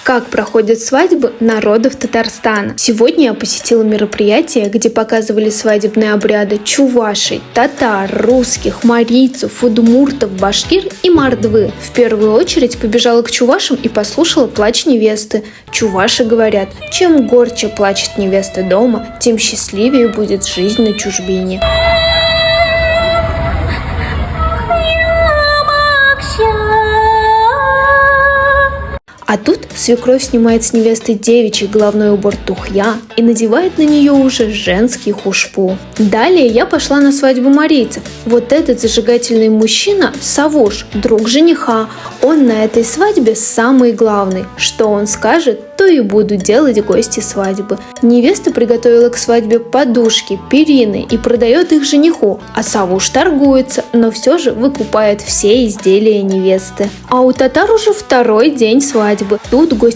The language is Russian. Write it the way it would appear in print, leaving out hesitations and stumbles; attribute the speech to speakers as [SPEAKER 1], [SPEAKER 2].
[SPEAKER 1] Как проходят свадьбы народов Татарстана? Сегодня я посетила мероприятие, где показывали свадебные обряды чувашей, татар, русских, марийцев, удмуртов, башкир и мордвы. В первую очередь побежала к чувашам и послушала плач невесты. Чуваши говорят: чем горче плачет невеста дома, тем счастливее будет жизнь на чужбине. А тут свекровь снимает с невесты девичий головной убор тухья и надевает на нее уже женский хушпу. Далее я пошла на свадьбу марийцев. Вот этот зажигательный мужчина – Савуш, друг жениха. Он на этой свадьбе самый главный. Что он скажет, то и будут делать гости свадьбы. Невеста приготовила к свадьбе подушки, перины и продает их жениху, а Савуш торгуется, но все же выкупает все изделия невесты. А у татар уже второй день свадьбы. Тут гости